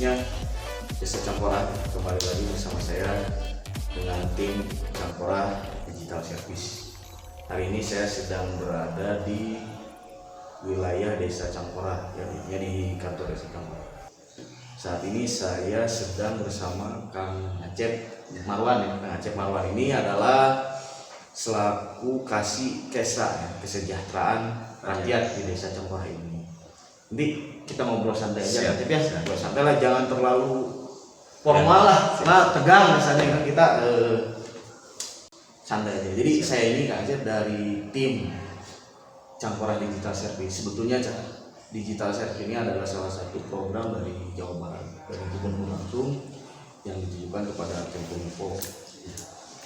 khususnya Desa Cangkorah. Kembali lagi bersama saya dengan tim Cangkorah Digital Service. Hari ini saya sedang berada di wilayah Desa Cangkorah, yakni di kantor Desa Cangkorah. Saat ini saya sedang bersama Kang Acep Marwan. Kang Acep Marwan ini adalah selaku kasih kesa kesejahteraan rakyat di Desa Cangkorah ini. Nanti kita ngobrol santai aja, tapi ya ngobrol santai lah, jangan terlalu formal lah, karena tegang rasanya kan kita santai aja. Jadi saya ini Kang Acep dari tim Cangkorah Digital Service. Sebetulnya Digital Service ini adalah salah satu program dari Jawa Barat, dari gubernur langsung yang ditujukan kepada Kemenkominfo.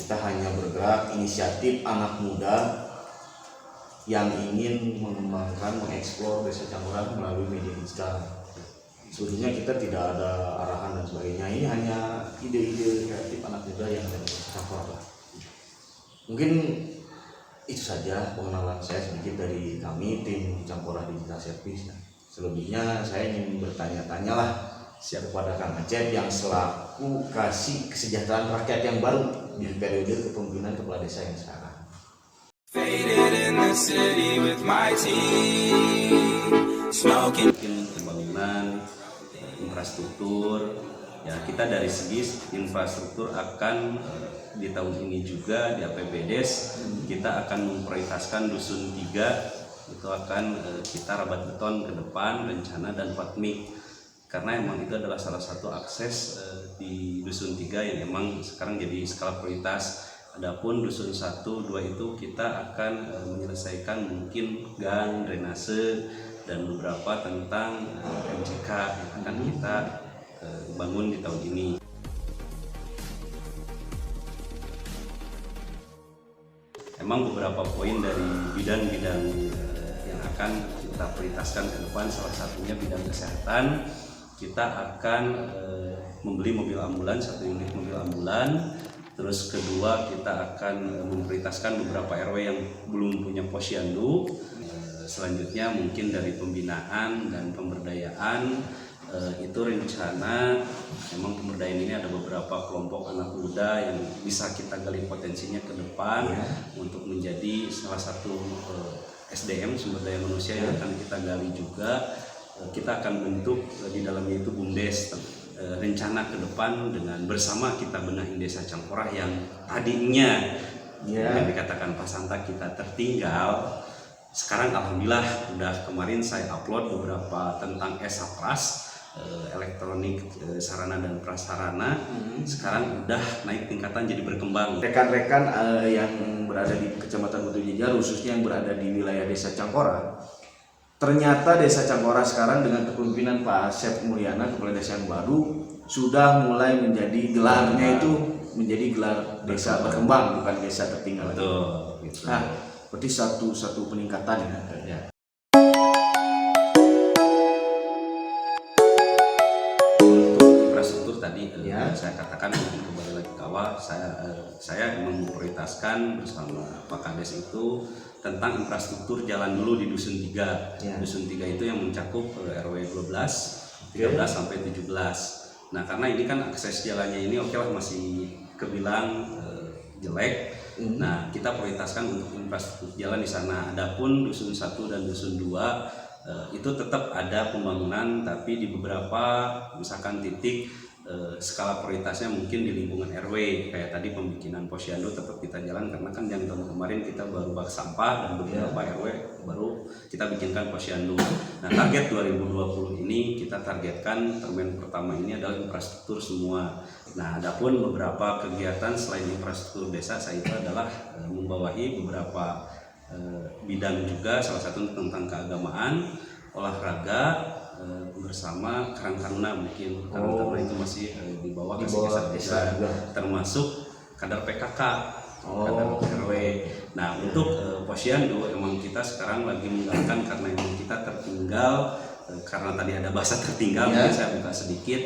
Kita hanya bergerak inisiatif anak muda yang ingin mengembangkan, mengeksplor Desa Cangkorah melalui media digital. Sebetulnya kita tidak ada arahan dan sebagainya. Ini hanya ide-ide kreatif anak muda yang ada di Desa Cangkorah. Mungkin itu saja pengenalan saya sedikit dari kami tim Cangkorah Digital Service. Selebihnya saya ingin bertanya-tanya lah kepada Kang Acep yang selaku kasih kesejahteraan rakyat yang baru di periode kepemimpinan kepala desa yang sekarang. Mungkin pembangunan infrastruktur, ya kita dari segi infrastruktur akan di tahun ini juga di APBDes kita akan memprioritaskan Dusun 3, itu akan kita rabat beton ke depan, rencana dan patmik, karena emang itu adalah salah satu akses di Dusun 3 yang emang sekarang jadi skala prioritas. Adapun Dusun 1, 2 itu kita akan menyelesaikan mungkin gang, drainase, dan beberapa tentang MCK yang akan kita bangun di tahun ini. Emang beberapa poin dari bidang-bidang yang akan kita prioritaskan ke depan, salah satunya bidang kesehatan. Kita akan membeli mobil ambulan, 1 unit mobil ambulan. Terus kedua, kita akan memprioritaskan beberapa RW yang belum punya posyandu. Selanjutnya mungkin dari pembinaan dan pemberdayaan, itu rencana memang pemberdayaan ini ada beberapa kelompok anak muda yang bisa kita gali potensinya ke depan untuk menjadi salah satu SDM, sumber daya manusia yang akan kita gali juga. Kita akan bentuk di dalamnya itu BUMDes, rencana ke depan dengan bersama kita benahi Desa Cangkorah yang tadinya yang dikatakan Pak Santa kita tertinggal. Sekarang alhamdulillah udah kemarin saya upload beberapa tentang Esapras, elektronik sarana dan prasarana. Sekarang udah naik tingkatan jadi berkembang. Rekan-rekan yang berada di Kecamatan Batu Jajar, khususnya yang berada di wilayah Desa Cangkorah, ternyata Desa Cangkorah sekarang dengan kepemimpinan Pak Asep Mulyana, kepala desa yang baru, sudah mulai menjadi gelarnya itu menjadi gelar desa berkembang, bukan desa tertinggal. Betul, gitu. Nah, berarti satu peningkatan ya. Untuk infrastruktur tadi saya katakan mungkin kembali lagi ke awal, saya memang memprioritaskan bersama Pak Kades itu tentang infrastruktur jalan dulu di Dusun 3. Dusun 3 itu yang mencakup RW 12, 13 sampai 17. Nah, karena ini kan akses jalannya ini oke lah masih kebilang jelek. Nah, kita prioritaskan untuk infrastruktur jalan di sana. Adapun Dusun 1 dan Dusun 2 itu tetap ada pembangunan, tapi di beberapa misalkan titik skala prioritasnya mungkin di lingkungan RW, kayak tadi pembikinan posyandu tetap kita jalan karena kan yang tahun kemarin kita baru bak sampah dan beberapa RW baru kita bikinkan posyandu. Nah, target 2020 ini kita targetkan termen pertama ini adalah infrastruktur semua. Nah, adapun beberapa kegiatan selain infrastruktur desa, saya itu adalah membawahi beberapa bidang juga, salah satu tentang keagamaan, olahraga, bersama Karang Taruna. Mungkin Karang Taruna itu masih di bawah kasih desa juga, termasuk kadar PKK, kadar RW. Nah, untuk posyandu emang kita sekarang lagi menggalakkan karena emang kita tertinggal, karena tadi ada bahasa tertinggal, mungkin saya buka sedikit.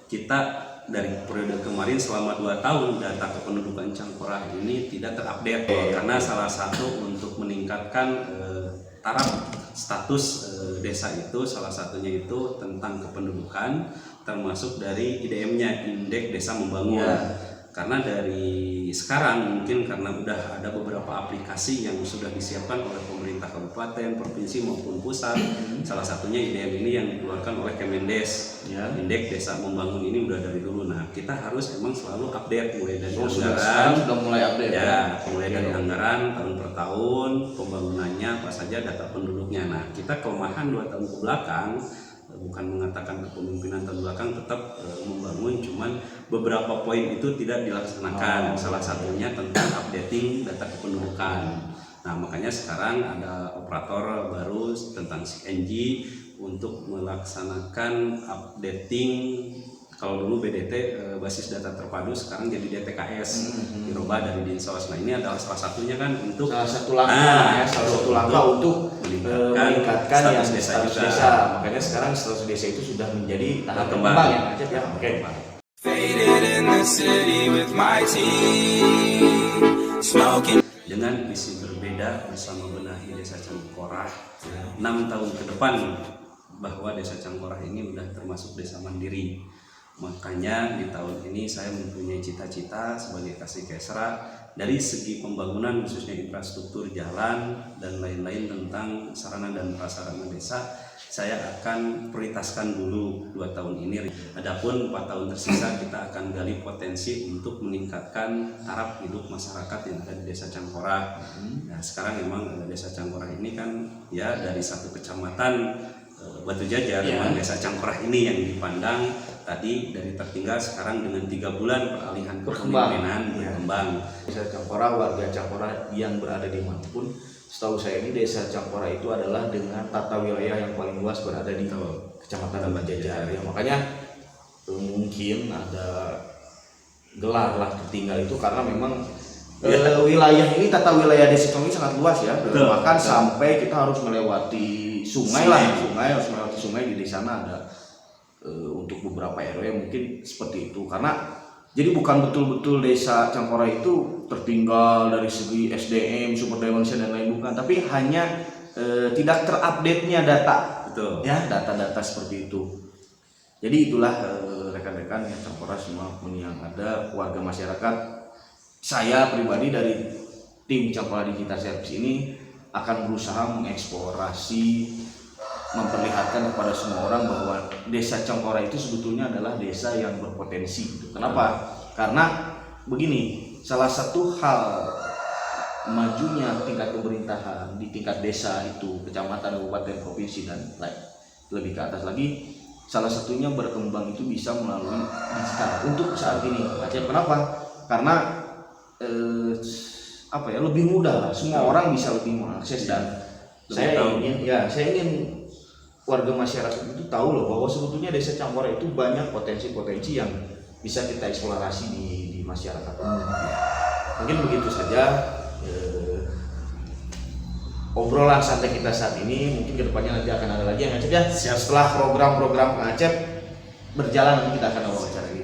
Kita dari periode kemarin selama 2 tahun data kependudukan Cangkorah ini tidak terupdate, karena salah satu untuk meningkatkan taraf status desa itu salah satunya itu tentang kependudukan. termasuk dari IDM-nya, Indeks Desa Membangun. Ya. Karena dari sekarang mungkin karena udah ada beberapa aplikasi yang sudah disiapkan oleh pemerintah kabupaten, provinsi maupun pusat. Salah satunya IDM ini yang dikeluarkan oleh Kemendes. Ya. Indeks Desa Membangun ini udah dari dulu. Nah, kita harus emang selalu update mulai dari Sekarang anggaran. sudah mulai update Ya, mulai dari anggaran tahun per tahun, pembangunannya apa saja, data penduduknya. Nah, kita kelemahan 2 tahun ke belakang, bukan mengatakan kepemimpinan tahun belakang tetap membangun, cuman beberapa poin itu tidak dilaksanakan. Salah satunya tentang updating data kependudukan. Nah, makanya sekarang ada operator baru tentang CNG untuk melaksanakan updating. Kalau dulu BDT basis data terpadu, sekarang jadi DTKS, dirubah dari Dinsos. Nah, ini adalah salah satunya kan untuk salah satu langkah untuk meningkatkan yang status desa. Makanya sekarang status desa itu sudah menjadi tahap berkembang ya, Acep ya. Oke. Faded in the city with my team, smoking. Dengan visi berbeda bersama benahi Desa Cangkorah 6 tahun ke depan, bahwa Desa Cangkorah ini sudah termasuk desa mandiri. Makanya di tahun ini saya mempunyai cita-cita sebagai Kasih Kesra dari segi pembangunan, khususnya infrastruktur jalan dan lain-lain tentang sarana dan prasarana desa. Saya akan prioritaskan dulu 2 tahun ini. Adapun 4 tahun tersisa kita akan gali potensi untuk meningkatkan taraf hidup masyarakat yang ada di Desa Cangkorah. Nah, sekarang memang Desa Cangkorah ini kan ya dari satu kecamatan Batu Jajar, memang Desa Cangkorah ini yang dipandang tadi dari tertinggal sekarang dengan 3 bulan peralihan kepemimpinan berkembang. Desa Cangkorah, warga Cangkorah yang berada di manapun, setahu saya ini Desa Cangkorah itu adalah dengan tata wilayah yang paling luas berada di Kecamatan Batu Jajar. Ya, makanya mungkin ada gelar lah tertinggal itu karena memang wilayah ini, tata wilayah Desa Cangkorah ini sangat luas ya. Bahkan sampai kita harus melewati sungai lah, harus melewati sungai di sana ada untuk beberapa RW mungkin seperti itu. Karena jadi bukan betul-betul Desa Cangkorah itu tertinggal dari segi SDM, sumber daya manusia dan lain, bukan, tapi hanya tidak terupdate-nya data. Betul. Ya, data-data seperti itu. Jadi itulah rekan-rekan yang Cangkorah semua pun yang ada, warga masyarakat. Saya pribadi dari tim Cangkorah Digital Service ini akan berusaha mengeksplorasi, memperlihatkan kepada semua orang bahwa Desa Cangkorah itu sebetulnya adalah desa yang berpotensi. Kenapa? Karena begini, salah satu hal majunya tingkat pemerintahan di tingkat desa itu, kecamatan, kabupaten, provinsi dan lain lebih ke atas lagi, salah satunya berkembang itu bisa melalui digital untuk saat ini. Kenapa? Karena lebih mudah lah, semua orang bisa lebih mengakses. Dan saya ingin warga masyarakat itu tahu loh bahwa sebetulnya Desa Cangkorah itu banyak potensi-potensi yang bisa kita eksplorasi di masyarakat. Mungkin begitu saja obrolan santai kita saat ini. Mungkin kedepannya nanti akan ada lagi yang Acep ya. Setelah program-program Acep berjalan, nanti kita akan wawancara lagi.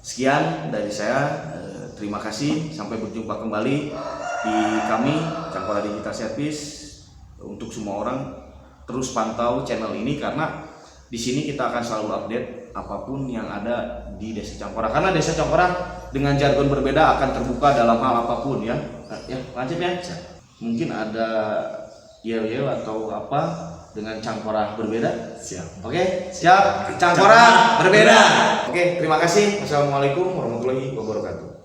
Sekian dari saya. Terima kasih, sampai berjumpa kembali di kami Cangkorah Digital Service. Untuk semua orang terus pantau channel ini karena di sini kita akan selalu update apapun yang ada di Desa Cangkorah. Karena Desa Cangkorah dengan jargon berbeda akan terbuka dalam hal apapun ya. Ya, lanjut ya. Mungkin ada yel-yel atau apa dengan Cangkorah berbeda. Siap. Oke, siap. Cangkorah berbeda. Oke, terima kasih. Assalamualaikum warahmatullahi wabarakatuh.